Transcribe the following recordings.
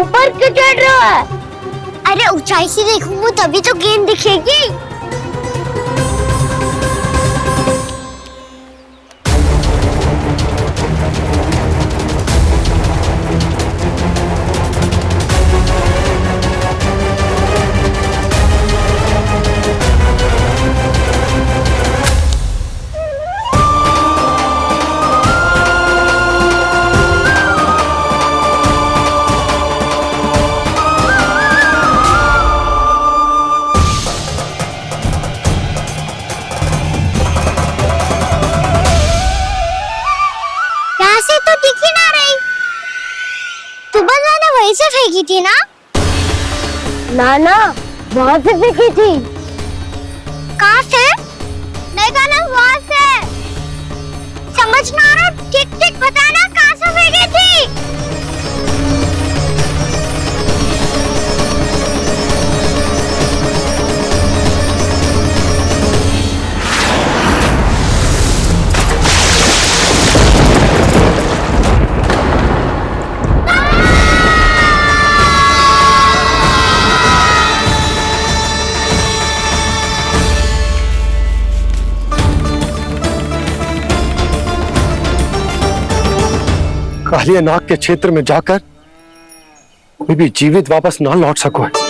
ऊपर क्यों चढ़ रहा है? अरे ऊंचाई से देखूंगा तभी तो गेंद दिखेगी। वहीं से फेंकी थी ना? ना वहां से फेंकी थी। कहाँ से? नहीं गाना वहां से। समझ ना आ रहा, ठीक ठीक बताना कहाँ से फेंकी थी? कालिया नाग के क्षेत्र में जाकर कोई भी जीवित वापस ना लौट सको है।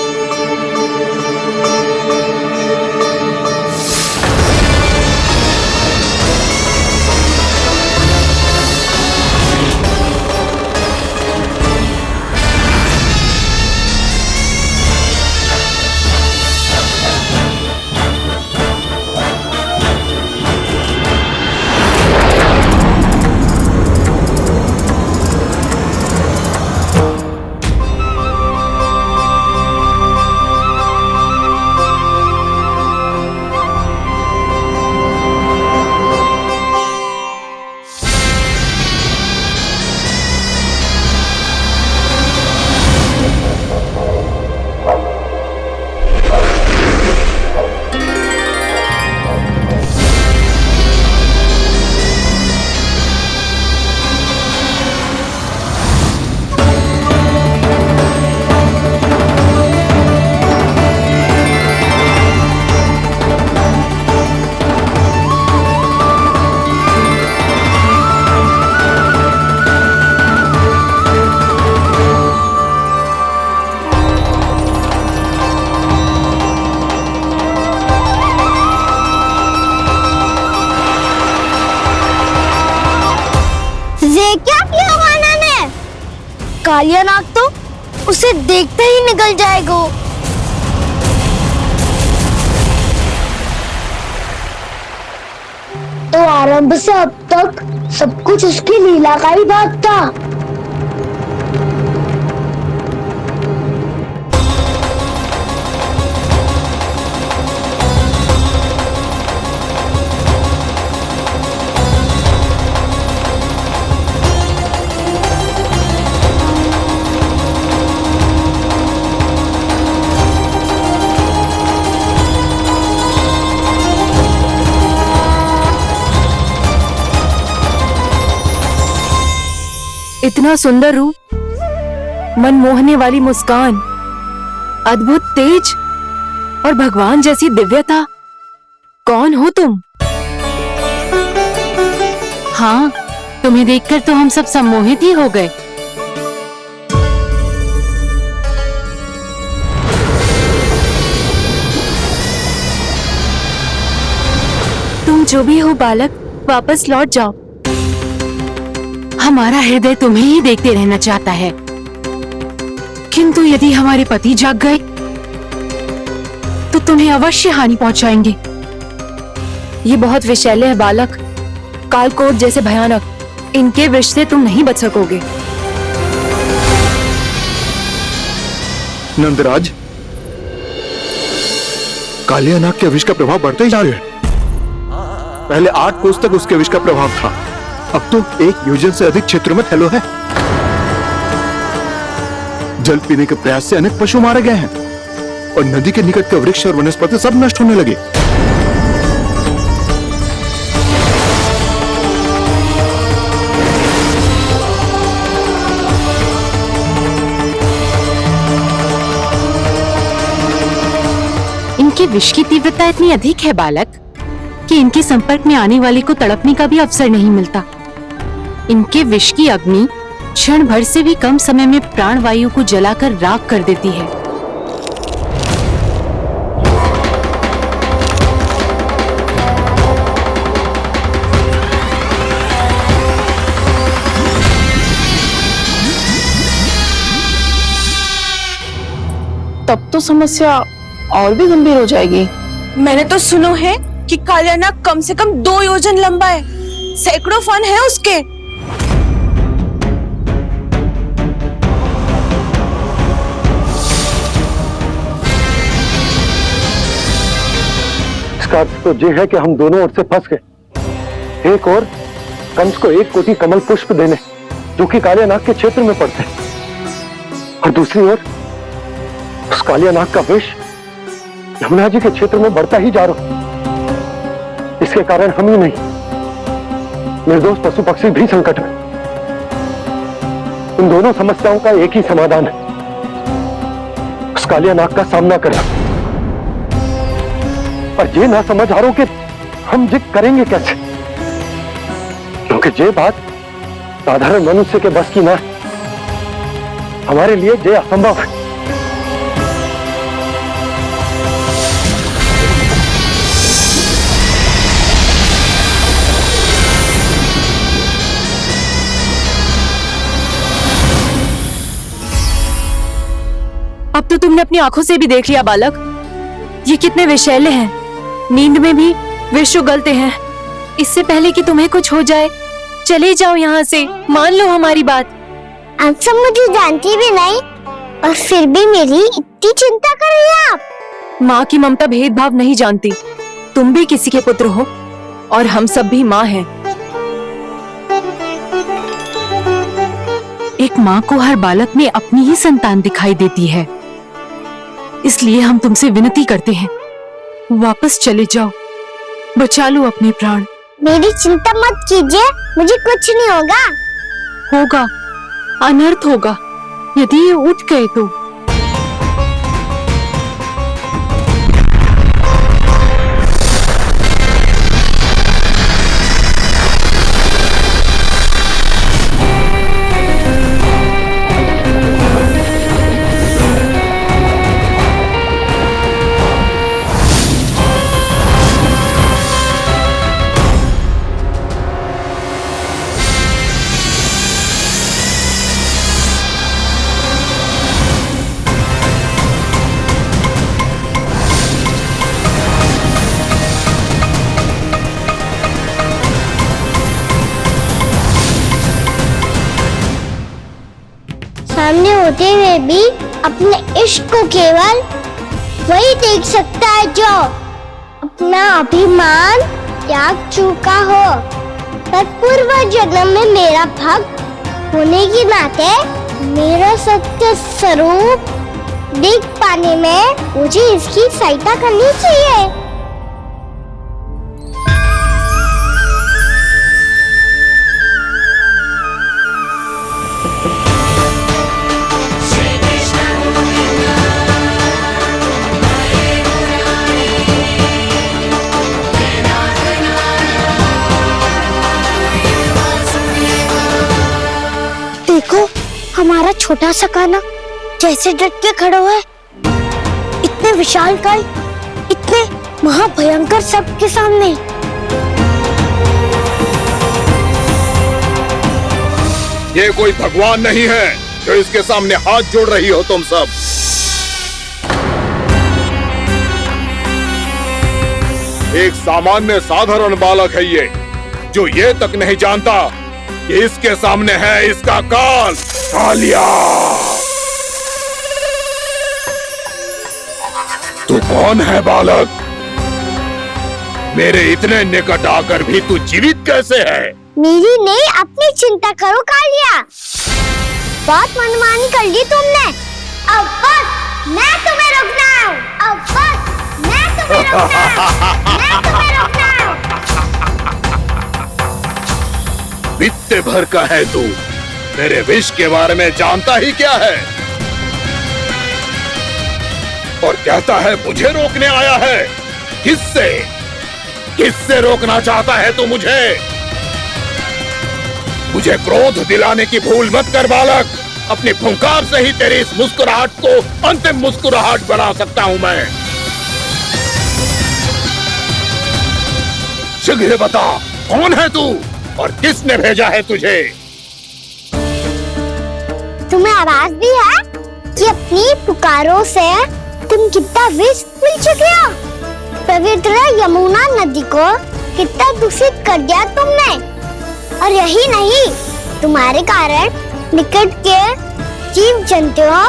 कालिया नाग तो उसे देखते ही निकल जाएगा। तो आरंभ से अब तक सब कुछ उसकी लीला का ही भाग था। इतना सुंदर रूप, मन मोहने वाली मुस्कान, अद्भुत तेज और भगवान जैसी दिव्यता। कौन हो तुम? हाँ, तुम्हें देखकर तो हम सब सम्मोहित ही हो गए। तुम जो भी हो बालक, वापस लौट जाओ। हमारा हृदय तुम्हें ही देखते रहना चाहता है, किंतु यदि हमारे पति जाग गए तो तुम्हें अवश्य हानि पहुंचाएंगे। ये बहुत विषैले है बालक, कालकोट जैसे भयानक, इनके विष से तुम नहीं बच सकोगे। नंदराज, कालिया नाग के विष का प्रभाव बढ़ते ही जा रहा है। पहले 8 कोस तक उसके विष का प्रभाव था, अब तो 1 योजन से अधिक क्षेत्र में फैलो है। जल पीने के प्रयास से अनेक पशु मारे गए हैं और नदी के निकट के वृक्ष और वनस्पति सब नष्ट होने लगे। इनके विष की तीव्रता इतनी अधिक है बालक कि इनके संपर्क में आने वाले को तड़पने का भी अवसर नहीं मिलता। इनके विष की अग्नि क्षण भर से भी कम समय में प्राण वायु को जलाकर राख कर देती है। तब तो समस्या और भी गंभीर हो जाएगी। मैंने तो सुनो है कि कालियानाग कम से कम 2 योजन लंबा है, सैकड़ों फन है उसके। इसका अर्थ तो ये है कि हम दोनों ओर से फंस गए। एक और कंस को 1 कोटि कमल पुष्प देने जो कि कालियानाग के क्षेत्र में पड़ते हैं, और दूसरी ओर उस कालियानाग का विष यमुना जी के क्षेत्र में बढ़ता ही जा रहा। इसके कारण हम ही नहीं, निर्दोष पशु पक्षी भी संकट में। इन दोनों समस्याओं का एक ही समाधान है, उस कालियानाग का सामना करना। पर ये ना समझ आ रहा कि हम ये करेंगे कैसे, क्योंकि ये बात साधारण मनुष्य के बस की ना है। हमारे लिए ये असंभव है। अब तो तुमने अपनी आंखों से भी देख लिया बालक, ये कितने विषैले हैं। नींद में भी विष उगलते हैं। इससे पहले कि तुम्हें कुछ हो जाए, चले जाओ यहाँ से, मान लो हमारी बात। आप सब मुझे जानती भी नहीं और फिर भी मेरी इतनी चिंता कर रही हैं आप। माँ की ममता भेदभाव नहीं जानती। तुम भी किसी के पुत्र हो और हम सब भी माँ हैं। एक माँ को हर बालक में अपनी ही संतान दिखाई देती है, इसलिए हम तुमसे विनती करते हैं, वापस चले जाओ, बचा लो अपने प्राण। मेरी चिंता मत कीजिए, मुझे कुछ नहीं होगा। होगा, अनर्थ होगा यदि ये उठ गए तो। सामने होते हुए भी अपने इश्क को केवल वही देख सकता है जो अपना अभिमान त्याग चुका हो। पर पूर्व जन्म में मेरा भक्त होने के नाते मेरा सत्य स्वरूप देख पाने में मुझे इसकी सहायता करनी चाहिए। देखो हमारा छोटा सा कान्हा जैसे डट के खड़ा हुआ है, इतने विशालकाय, इतने महाभयंकर सबके सामने। ये कोई भगवान नहीं है जो इसके सामने हाथ जोड़ रही हो तुम सब। एक सामान्य साधारण बालक है ये, जो ये तक नहीं जानता कि इसके सामने है इसका काल, कालिया। तू कौन है बालक? मेरे इतने निकट आकर भी तू जीवित कैसे है? मेरी नहीं, अपनी चिंता करो कालिया। बहुत मनमानी कर ली तुमने। अब बस मैं तुम्हें रोकना हूँ। अब बस मैं तुम्हें रोकना हूँ। मैं तुम्हें रोकना हूँ। बित्ते भर का है तू, मेरे विष के बारे में जानता ही क्या है? और कहता है मुझे रोकने आया है। किससे? किससे रोकना चाहता है तू मुझे? मुझे क्रोध दिलाने की भूल मत कर बालक। अपनी फुंकार से ही तेरी इस मुस्कुराहट को अंतिम मुस्कुराहट बना सकता हूं मैं। शीघ्र बता, कौन है तू और किसने भेजा है तुझे? तुम्हें आवाज भी है कि अपनी पुकारों से तुम कितना विष भूल चुके हो। पवित्र यमुना नदी को कितना दूषित कर दिया तुमने। और यही नहीं, तुम्हारे कारण निकट के जीव जंतुओं,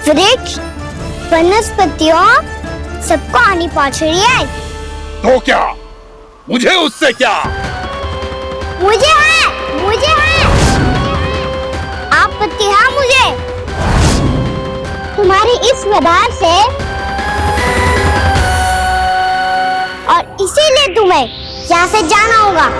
वृक्ष, वनस्पतियों सबको हानि पहुंच रही है। तो क्या? मुझे उससे क्या? मुझे है आपत्ति है मुझे तुम्हारी इस व्यवहार से, और इसीलिए तुम्हें यहाँ से जाना होगा।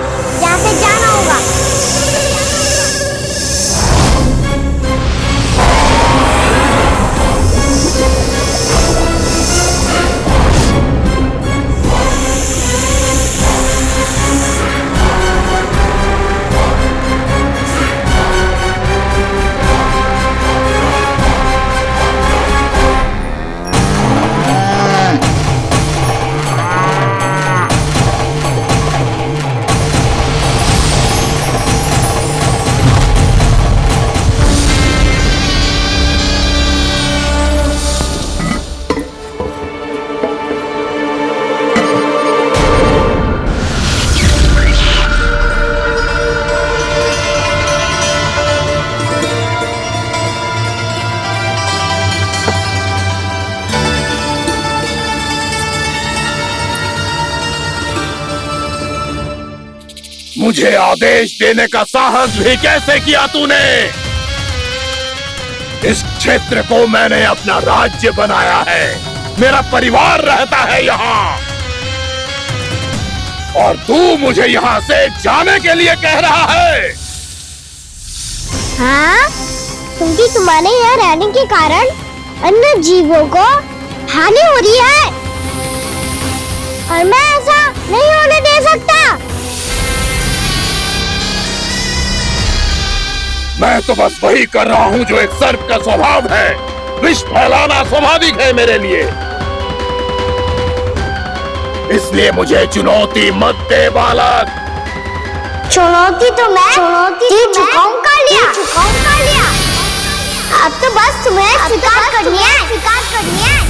मुझे आदेश देने का साहस भी कैसे किया तूने? इस क्षेत्र को मैंने अपना राज्य बनाया है। मेरा परिवार रहता है यहाँ, और तू मुझे यहाँ से जाने के लिए कह रहा है? हाँ, क्योंकि तुम्हारे यहाँ रहने के कारण अन्य जीवों को हानि हो रही है, और मैं ऐसा नहीं होने दे सकता। मैं तो बस वही कर रहा हूँ जो एक सर्प का स्वभाव है। विष फैलाना स्वाभाविक है मेरे लिए। इसलिए मुझे चुनौती मत दे बालक। चुनौती तो मैं दे चुका हूँ कालिया। अब तो बस तुम्हें स्वीकार करनी है।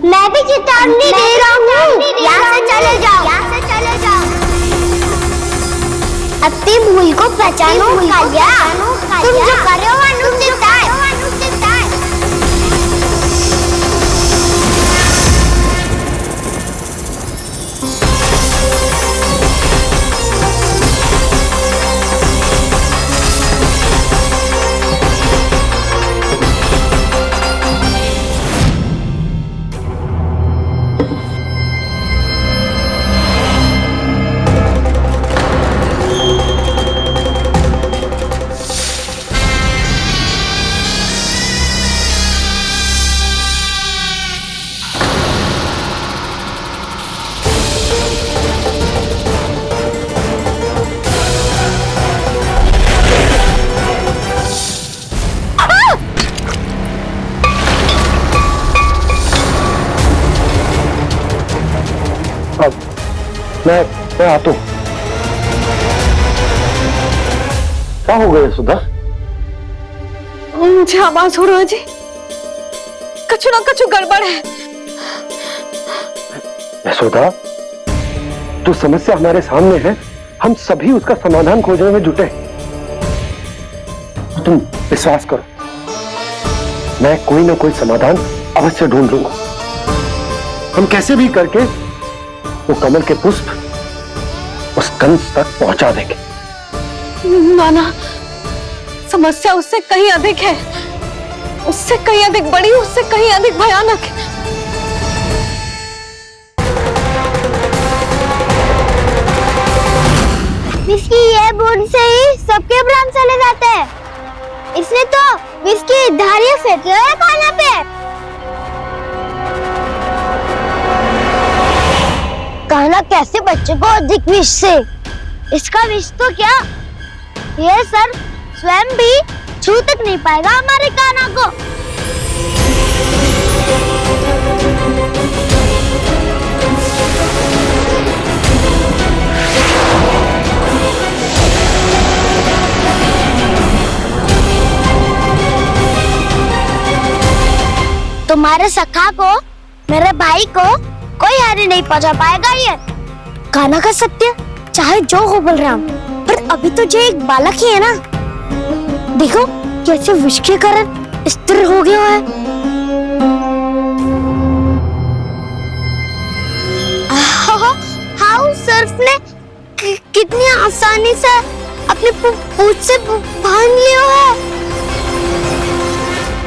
मैं भी चेतावनी दे रहा हूँ, यहाँ से चले जाओ। अपनी भूल को पहचानो कालिया। तुम जो कर रहे हो अनुचित है। मैं आता हूं। क्या हो गया सुधा? मुझे आवाज हो रहा है जी, कछु ना कछु गड़बड़ है। यशोदा, जो समस्या हमारे सामने है, हम सभी उसका समाधान खोजने में जुटे। तुम विश्वास करो, मैं कोई ना कोई समाधान अवश्य ढूंढ लूंगा। हम कैसे भी करके वो कमल के पुष्प उस कंस तक पहुंचा देंगे। नाना, समस्या उससे कहीं अधिक है, उससे कहीं अधिक बड़ी, उससे कहीं अधिक भयानक है। विस्की ये बूंद से ही सबके प्राण चले जाते हैं। इसने तो विस्की धारियां फेंकी है खाना पे। कान्हा कैसे बच्चे को अधिक विष से? इसका विष तो क्या, ये सर स्वयं भी छू तक नहीं पाएगा हमारे कान्हा को। तुम्हारे सखा को, मेरे भाई को कोई हानि नहीं पहुंचा पाएगा। ये कान्हा का सत्य चाहे जो हो बलराम, पर अभी तो जो एक बालक ही है ना। देखो कैसे विष के कारण स्थिर हो गया है। हाउ सर्फ ने कितनी आसानी से अपनी पूंछ से बांध लिया है।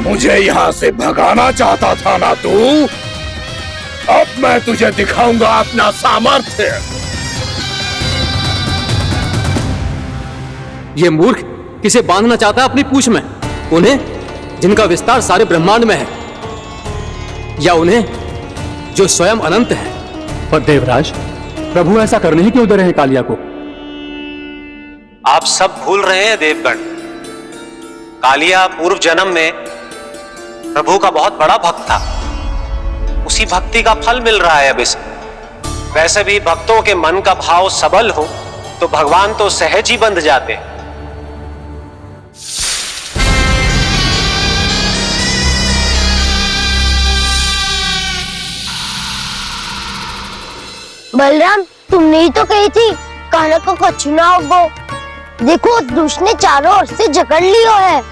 मुझे यहाँ से भगाना चाहता था ना तू? अब मैं तुझे दिखाऊंगा अपना सामर्थ्य। ये मूर्ख किसे बांधना चाहता है अपनी पूंछ में? उन्हें जिनका विस्तार सारे ब्रह्मांड में है, या उन्हें जो स्वयं अनंत है? पर देवराज, प्रभु ऐसा करने ही क्यों दे रहे हैं कालिया को? आप सब भूल रहे हैं देवगण, कालिया पूर्व जन्म में प्रभु का बहुत बड़ा भक्त था। उसी भक्ति का फल मिल रहा है अब इसे। वैसे भी भक्तों के मन का भाव सबल हो तो भगवान तो सहज ही बंध जाते। बलराम, तुमने ही तो कही थी कान्हा को कछु ना होगो। देखो दुष्ट ने चारों ओर से जकड़ लियो है।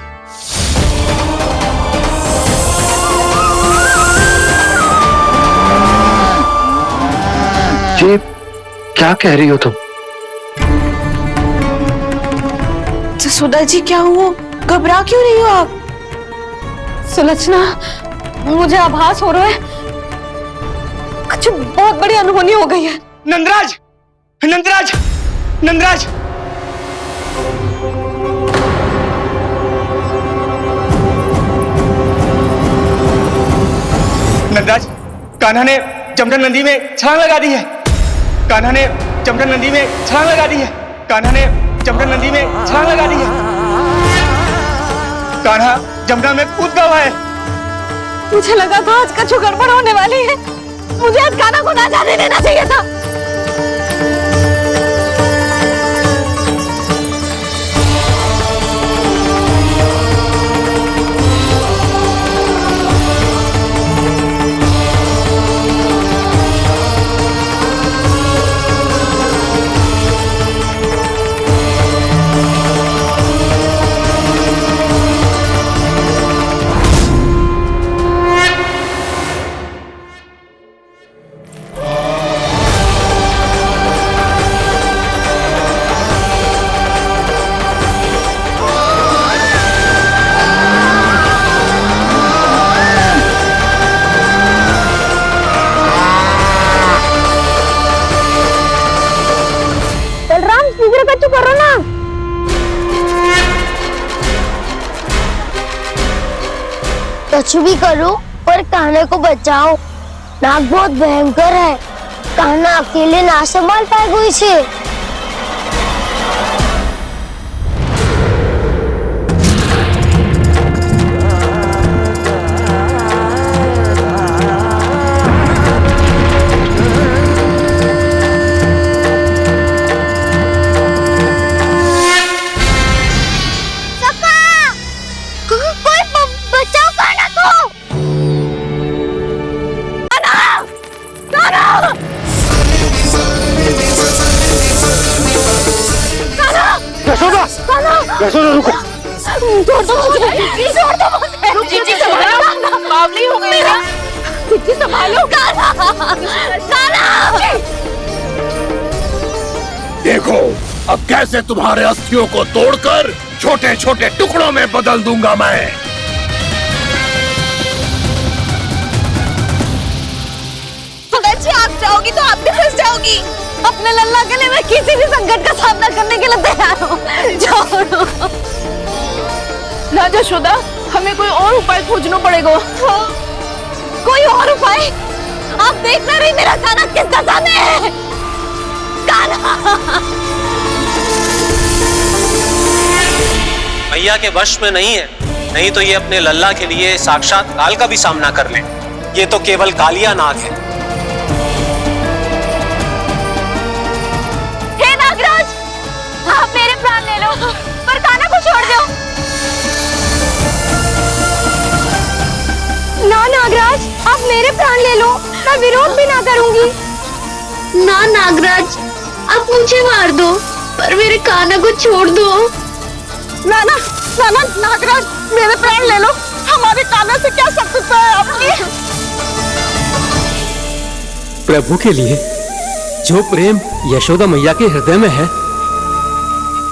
ये क्या कह रही हो तुम? जसोदा जी, क्या हुआ? घबरा क्यों रही हो आप? सुलक्षणा, मुझे आभास हो रहा है कुछ बहुत बड़ी अनहोनी हो गई है। नंदराज, नंदराज, नंदराज! नंदराज, कान्हा ने जमदग्नि नदी में छलांग लगा दी है। कान्हा ने जमदग्नि नदी में छलांग लगा दी है। कान्हा ने जमदग्नि नदी में छलांग लगा दी है। कान्हा जमुना में कूद गया है। मुझे लगा था आज कछु गड़बड़ होने वाली है। मुझे आज कान्हा को ना जाने देना चाहिए था। करो ना। कुछ भी करो पर कान्हा को बचाओ। नाग बहुत भयंकर है। कान्हा अकेले ना संभाल पाएगा इसे। यशोदा रुको। छोड़ दो मुझे, छोड़ दो मुझे। जीजी संभालो, बावली हो गई ना। जीजी संभालो। कान्हा, कान्हा। देखो अब कैसे तुम्हारे अस्थियों को तोड़कर छोटे छोटे टुकड़ों में बदल दूंगा मैं। सुदाजी, आप जाओगी तो आप भी फंस जाओगी। अपने लल्ला के लिए मैं किसी भी संकट का सामना करने के लिए तैयार हूँ। छोड़ो ना यशोदा, हमें कोई और उपाय खोजना पड़ेगा। कोई और उपाय? आप देख ना रही मेरा कान्हा किस दशा में है। कान्हा मैया के वश में नहीं है, नहीं तो ये अपने लल्ला के लिए साक्षात काल का भी सामना कर ले। ये तो केवल कालिया नाग है। हे नागराज, आप मेरे प्राण ले लो पर कान्हा को छोड़ दो। ना नागराज, आप मेरे प्राण ले लो, मैं विरोध भी ना करूंगी। ना नागराज, आप मुझे मार दो पर मेरे कान्हा को छोड़ दो। ना ना ना ना नागराज, मेरे प्राण ले लो, हमारे कान्हा से क्या शत्रुता है आपकी? प्रभु के लिए जो प्रेम यशोदा मैया के हृदय में है,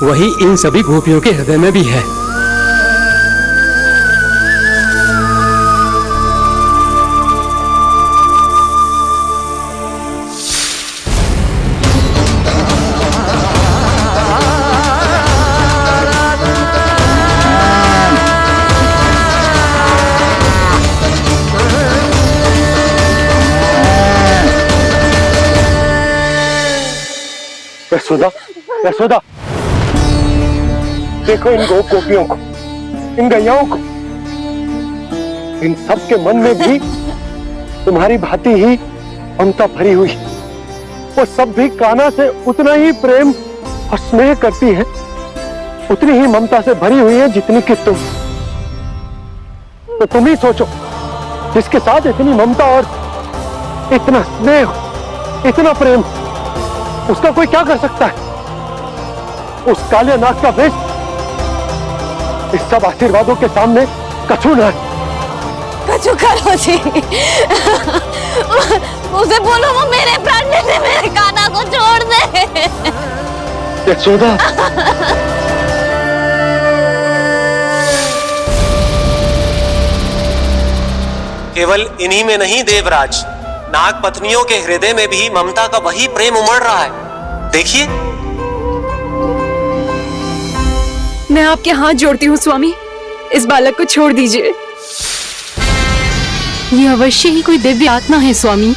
वही इन सभी गोपियों के हृदय में भी है। यशोदा, यशोदा, देखो इन गोपियों को, इन गैयाओं को, इन सब के मन में भी तुम्हारी भांति ही ममता भरी हुई। वो सब भी कान्हा से उतना ही प्रेम और स्नेह करती हैं, उतनी ही ममता से भरी हुई है जितनी कि तुम। तो तुम ही सोचो, जिसके साथ इतनी ममता और इतना स्नेह, इतना प्रेम, उसका कोई क्या कर सकता है? उस काले नाग का वेश इस सब आशीर्वादों के सामने कछु न है। कछु करो जी, उसे बोलो वो मेरे प्राण में से मेरे कान्हा को छोड़ दे। यशोदा, केवल इन्हीं में नहीं देवराज, नाग पत्नियों के हृदय में भी ममता का वही प्रेम उमड़ रहा है। देखिए। मैं आपके हाथ जोड़ती हूँ स्वामी, इस बालक को छोड़ दीजिए। ये अवश्य ही कोई दिव्य आत्मा है स्वामी।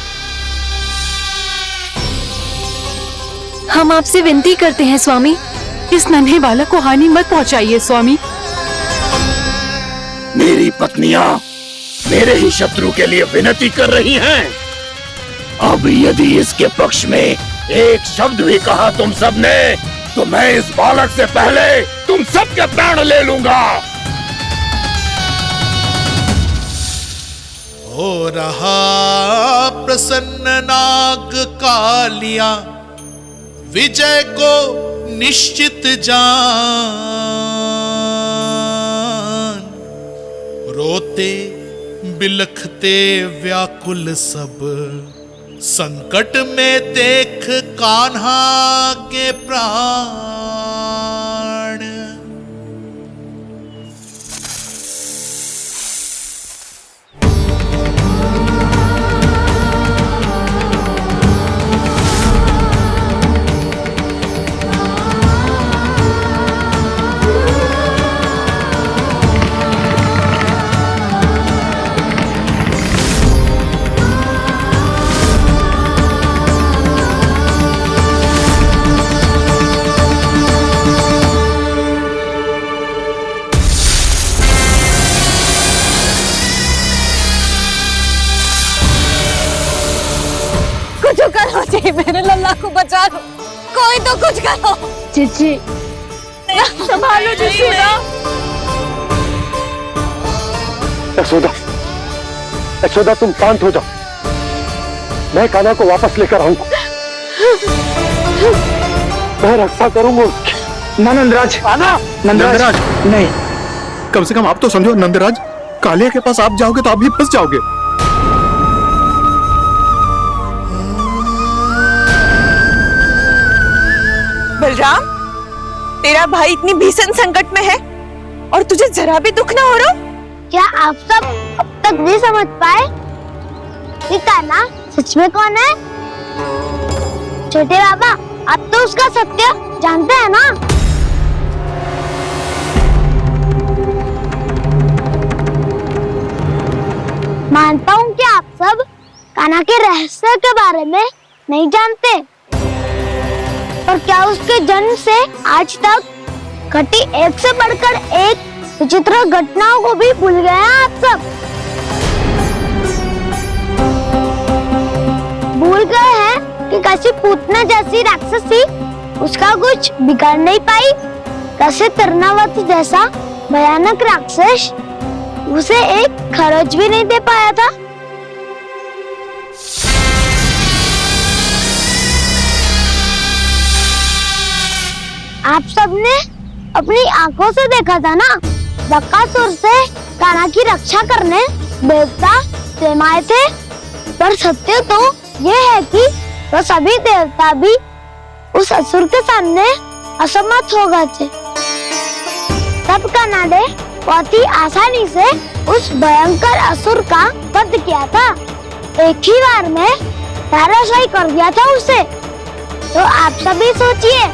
हम आपसे विनती करते हैं स्वामी, इस नन्हे बालक को हानि मत पहुंचाइए स्वामी। मेरी पत्नियां मेरे ही शत्रु के लिए विनती कर रही हैं। अब यदि इसके पक्ष में एक शब्द भी कहा तुम सबने, तो मैं इस बालक से पहले तुम सबके प्राण ले लूंगा। हो रहा प्रसन्न नाग कालिया, विजय को निश्चित जान। रोते बिलखते व्याकुल सब, संकट में देख कान्हा के प्राण। जी, मेरे लल्ला को बचा लो, कोई तो कुछ करो। जीजी संभालो जीजी। यशोदा, यशोदा तुम शांत हो जाओ, मैं कान्हा को वापस लेकर आऊंगा। मैं रक्षा करूंगा उसकी। ना नंदराज, नंदराज नहीं। कम से कम आप तो समझो नंदराज, कालिया के पास आप जाओगे तो आप भी फंस जाओगे। बलराम, तेरा भाई इतनी भीषण संकट में है और तुझे जरा भी दुख ना हो रहा? क्या आप सब अब तक नहीं समझ पाए कि कान्हा सच में कौन है? छोटे बाबा, आप तो उसका सत्य जानते हैं ना? मानता हूँ कि आप सब कान्हा के रहस्य के बारे में नहीं जानते, पर क्या उसके जन्म से आज तक घटी एक से बढ़कर एक विचित्र घटनाओं को भी भूल गए हैं आप सब? भूल गए हैं कि कैसी पूतना जैसी राक्षसी उसका कुछ बिगाड़ नहीं पाई, कैसे तरनावती जैसा भयानक राक्षस उसे एक खरोच भी नहीं दे पाया था। आप सबने अपनी आंखों से देखा था ना, बकासुर से कान्हा की रक्षा करने देवता स्वयं आए थे, पर सत्य तो ये है कि वो सभी देवता भी उस असुर के सामने असमर्थ हो गए थे। तब कान्हा ने बहुत ही आसानी से उस भयंकर असुर का वध किया था, एक ही बार में धराशायी कर दिया था उसे। तो आप सभी सोचिए,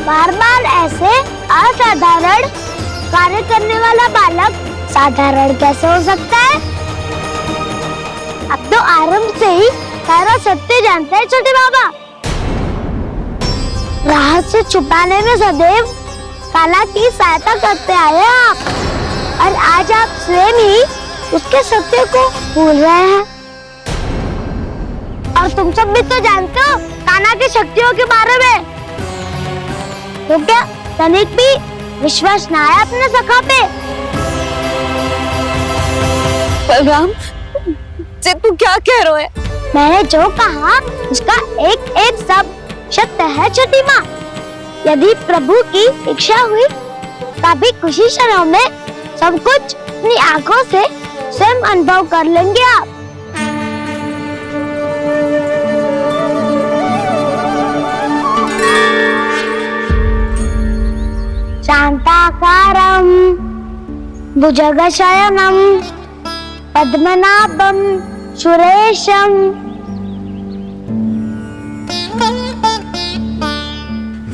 बार बार ऐसे असाधारण कार्य करने वाला बालक साधारण कैसे हो सकता है? अब तो आरंभ से ही सारा सत्य जानते हैं छोटे बाबा। रहस्य छुपाने में सदैव कान्हा की सहायता करते आए हैं आप, और आज आप स्वयं ही उसके सत्य को भूल रहे हैं। और तुम सब भी तो जानते हो कान्हा की शक्तियों के बारे में, तो क्या तनिक भी विश्वास न आया अपने सखा पे? बलराम, तू क्या कह रहा है? मैंने जो कहा उसका एक एक शब्द सत्य है छोटी माँ। यदि प्रभु की इच्छा हुई तभी कुछ ही क्षणों में सब कुछ अपनी आंखों से स्वयं अनुभव कर लेंगे आप। शांताकारं भुजगशयनं पद्मनाभं सुरेशं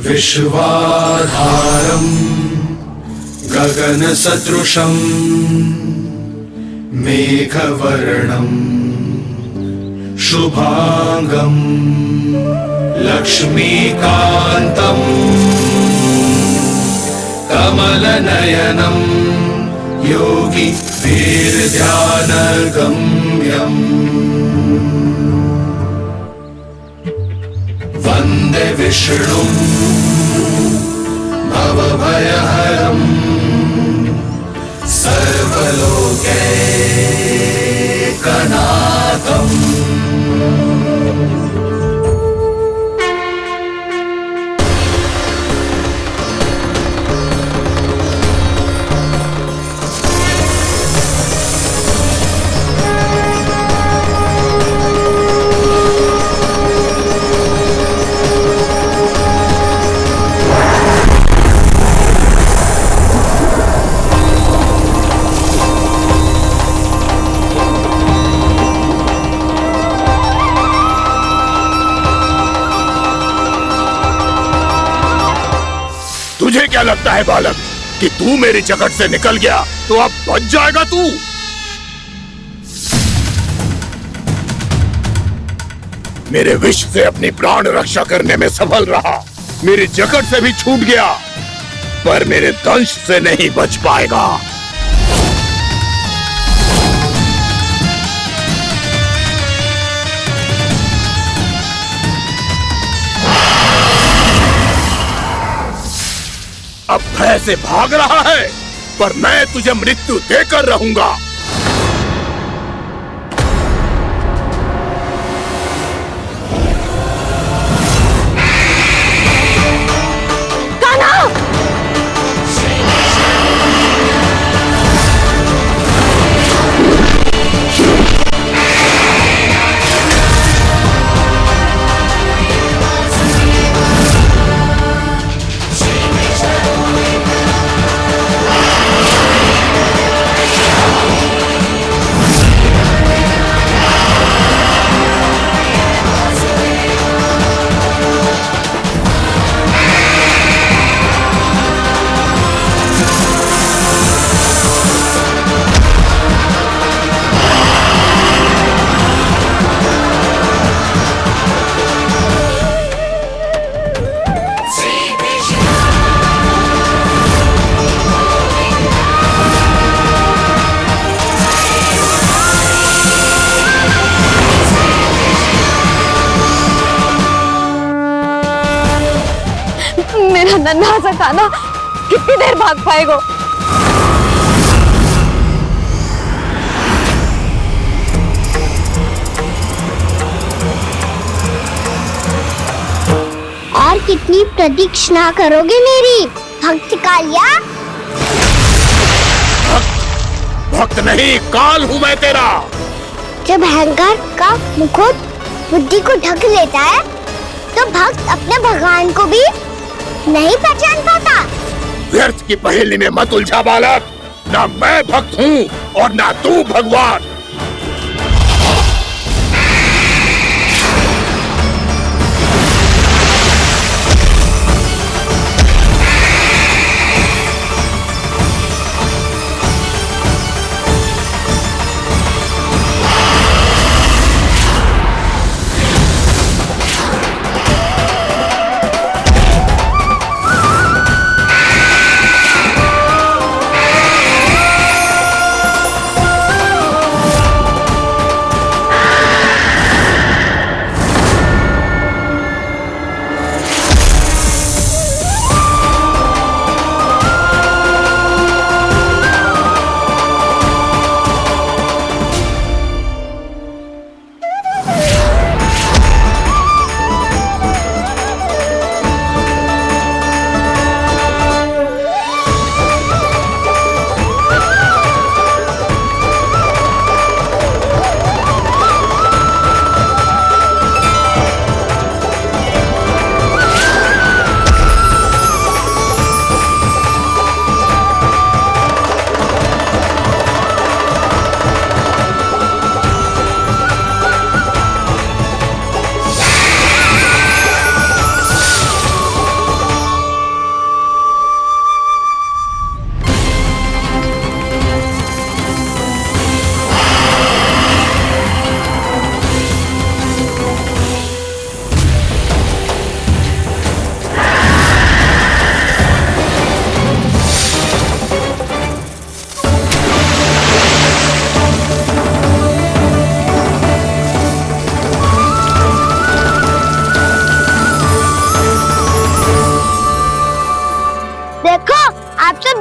विश्वाधारं गगनसदृशं मेघवर्णं शुभांगं लक्ष्मीकान्तं कमलनयनं योगी वीरध्यानगम्यं वन्दे विष्णुं भवभयहरं सर्वलोकैकनाथम्। तुझे क्या लगता है बालक कि तू मेरी जकड़ से निकल गया तो अब बच जाएगा तू? मेरे विष से अपनी प्राण रक्षा करने में सफल रहा, मेरी जकड़ से भी छूट गया, पर मेरे दंश से नहीं बच पाएगा। अब भय से भाग रहा है, पर मैं तुझे मृत्यु देकर रहूंगा। कान्हा! मेरा नन्हा सा कान्हा कितनी देर भाग पाएगा? और कितनी प्रतीक्षा करोगे मेरी भक्त कालिया? भक्त नहीं, काल हूँ मैं तेरा। जब अहंकार का मुकुट बुद्धि को ढक लेता है तो भक्त अपने भगवान को भी नहीं पहचान पाता। व्यर्थ की पहेली में मत उलझा बालक। ना मैं भक्त हूँ और ना तू भगवान।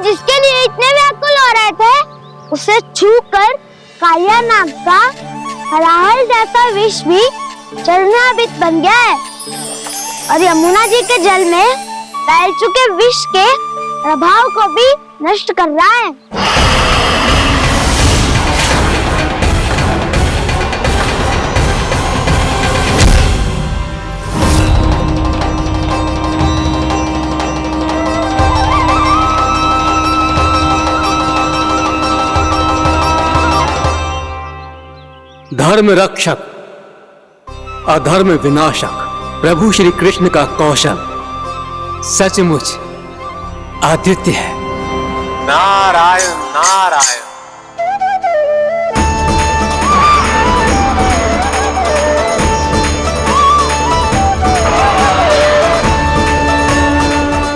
जिसके लिए इतने व्याकुल हो रहे थे उसे छूकर कालिया नाग का हलाहल जैसा विष भी चरणामृत बन गया है और यमुना जी के जल में फैल चुके विष के प्रभाव को भी नष्ट कर रहा है। धर्म रक्षक अधर्म विनाशक प्रभु श्री कृष्ण का कौशल सचमुच अद्वितीय है। नारायण नारायण।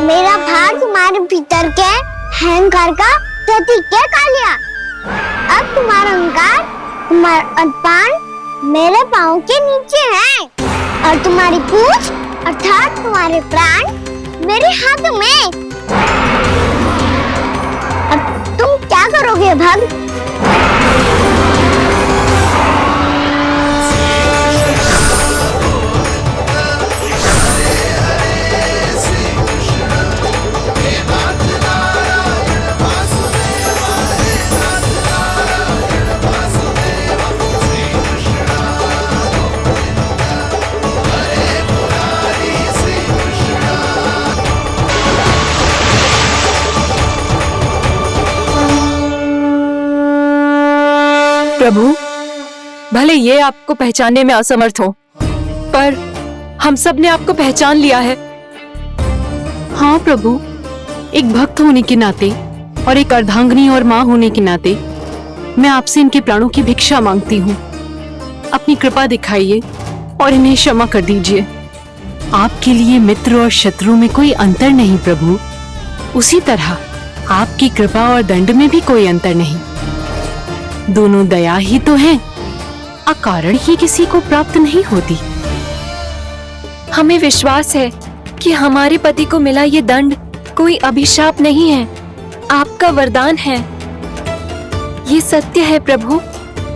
मेरा भाग तुम्हारे भीतर के अहंकार का प्रतीक है कालिया। अब तुम्हारा अहंकार, तुम्हारा अनपान मेरे पाँव के नीचे है और तुम्हारी पूंछ अर्थात तुम्हारे प्राण मेरे हाथों में। अब तुम क्या करोगे भक्त? प्रभु, भले ये आपको पहचानने में असमर्थ हो, पर हम सब ने आपको पहचान लिया है। हाँ प्रभु, एक भक्त होने के नाते और एक अर्धांगिनी और माँ होने के नाते मैं आपसे इनके प्राणों की भिक्षा मांगती हूँ। अपनी कृपा दिखाइए और इन्हें क्षमा कर दीजिए। आपके लिए मित्र और शत्रु में कोई अंतर नहीं प्रभु। उसी तरह आपकी कृपा और दंड में भी कोई अंतर नहीं। दोनों दया ही तो हैं, अकारण ही किसी को प्राप्त नहीं होती। हमें विश्वास है कि हमारे पति को मिला ये दंड कोई अभिशाप नहीं है, आपका वरदान है। ये सत्य है प्रभु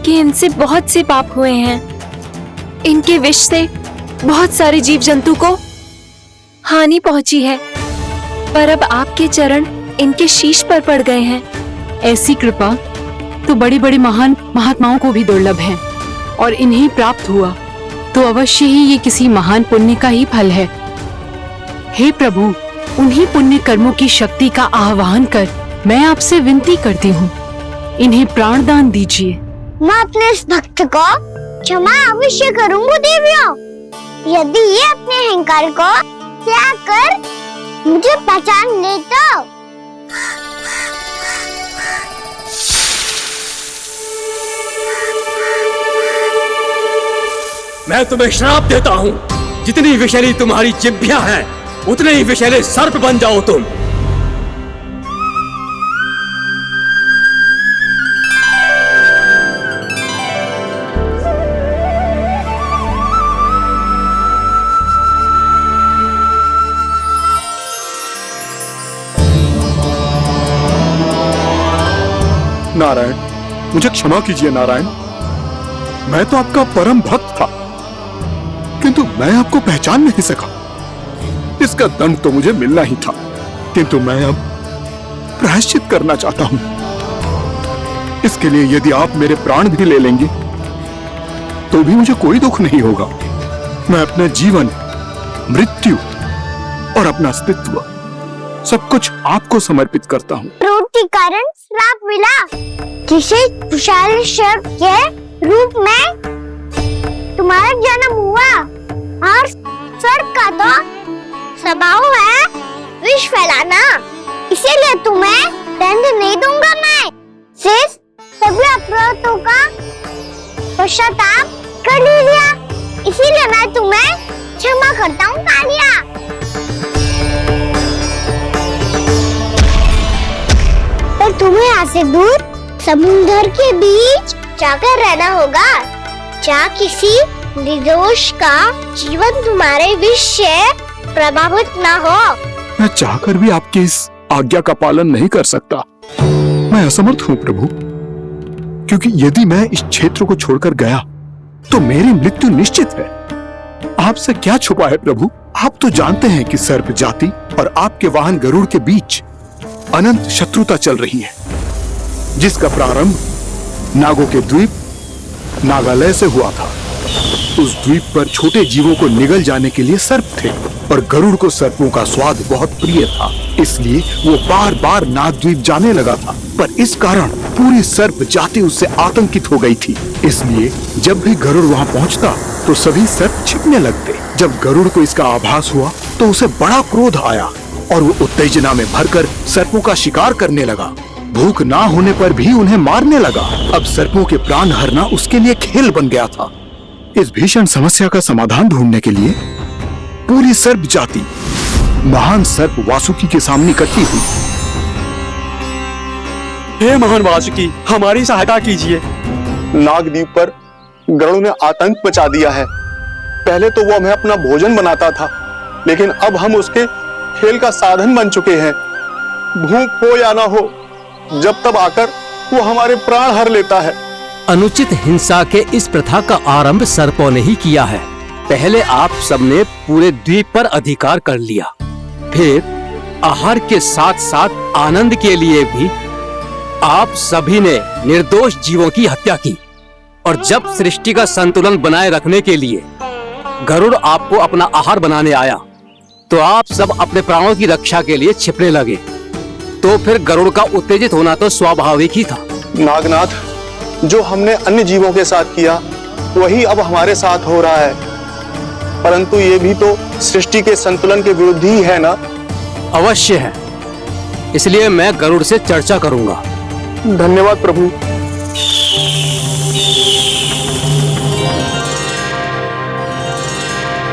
कि इनसे बहुत से पाप हुए हैं। इनके विष से बहुत सारे जीव जंतु को हानि पहुंची है, पर अब आपके चरण इनके शीश पर पड़ गए हैं। ऐसी कृपा तो बड़ी बड़ी महान महात्माओं को भी दुर्लभ है, और इन्हें प्राप्त हुआ तो अवश्य ही ये किसी महान पुण्य का ही फल है। हे प्रभु, उन्हीं पुण्य कर्मों की शक्ति का आह्वान कर मैं आपसे विनती करती हूँ, इन्हें प्राण दान दीजिए। मैं अपने इस भक्त को क्षमा अवश्य करूंगी देवियों, यदि ये अपने अहंकार को त्याग कर मुझे पहचान ले तो। मैं तुम्हें श्राप देता हूँ, जितनी विषैली तुम्हारी जिह्वा है उतने ही विषैले सर्प बन जाओ तुम। नारायण, मुझे क्षमा कीजिए नारायण। मैं तो आपका परम भक्त था, किंतु मैं आपको पहचान नहीं सका। इसका दंड तो मुझे मिलना ही था, किंतु मैं अब प्रायश्चित करना चाहता हूं। इसके लिए यदि आप मेरे प्राण भी ले लेंगे तो भी मुझे कोई दुख नहीं होगा। मैं अपने जीवन, मृत्यु और अपना अस्तित्व सब कुछ आपको समर्पित करता हूँ। क्रोध के कारण श्राप मिला, जिसे विशाल सर्प के रूप में तुम्हारा जन्म हुआ, और सर्प का तो स्वभाव है विष फैलाना, इसीलिए तुम्हें दंड नहीं दूंगा। मैं सिर्फ सभी अपराधों का पश्चाताप कर लिया, इसीलिए मैं तुम्हें क्षमा करता हूँ कालिया। पर तुम्हें यहाँ से दूर समुद्र के बीच जाकर रहना होगा, जहाँ किसी निर्दोष का जीवन तुम्हारे विष से प्रभावित न हो। मैं चाहकर भी आपकी इस आज्ञा का पालन नहीं कर सकता। मैं असमर्थ हूँ प्रभु, क्योंकि यदि मैं इस क्षेत्र को छोड़कर गया तो मेरी मृत्यु निश्चित है। आपसे क्या छुपा है प्रभु, आप तो जानते हैं कि सर्प जाति और आपके वाहन गरुड़ के बीच अनंत शत्रुता चल रही है, जिसका प्रारंभ नागों के द्वीप नागालय से हुआ था। उस द्वीप पर छोटे जीवों को निगल जाने के लिए सर्प थे, और गरुड़ को सर्पों का स्वाद बहुत प्रिय था, इसलिए वो बार बार नागद्वीप जाने लगा था। पर इस कारण पूरी सर्प जाति उससे आतंकित हो गई थी, इसलिए जब भी गरुड़ वहाँ पहुँचता तो सभी सर्प छिपने लगते। जब गरुड़ को इसका आभास हुआ तो उसे बड़ा क्रोध आया, और वो उत्तेजना में भरकर सर्पों का शिकार करने लगा। भूख ना होने पर भी उन्हें मारने लगा। अब सर्पों के प्राण हरना उसके लिए खेल बन गया था। इस भीषण समस्या का समाधान ढूंढने के लिए पूरी सर्प जाति महान सर्प वासुकी के सामने इकट्ठी हुई। हे महान वासुकी, हमारी सहायता कीजिए। नागद्वीप पर गरुड़ ने आतंक मचा दिया है। पहले तो वो हमें अपना भोजन बनाता था, लेकिन अब हम उसके खेल का साधन बन चुके हैं। भूख हो या ना हो, जब तब आकर वो हमारे प्राण हर लेता है। अनुचित हिंसा के इस प्रथा का आरंभ सर्पों ने ही किया है। पहले आप सबने पूरे द्वीप पर अधिकार कर लिया, फिर आहार के साथ साथ आनंद के लिए भी आप सभी ने निर्दोष जीवों की हत्या की। और जब सृष्टि का संतुलन बनाए रखने के लिए गरुड़ आपको अपना आहार बनाने आया, तो आप सब अपने प्राणों की रक्षा के लिए छिपने लगे। तो फिर गरुड़ का उत्तेजित होना तो स्वाभाविक ही था। नागनाथ, जो हमने अन्य जीवों के साथ किया वही अब हमारे साथ हो रहा है, परंतु ये भी तो सृष्टि के संतुलन के विरुद्ध ही है ना? अवश्य है, इसलिए मैं गरुड़ से चर्चा करूंगा। धन्यवाद प्रभु।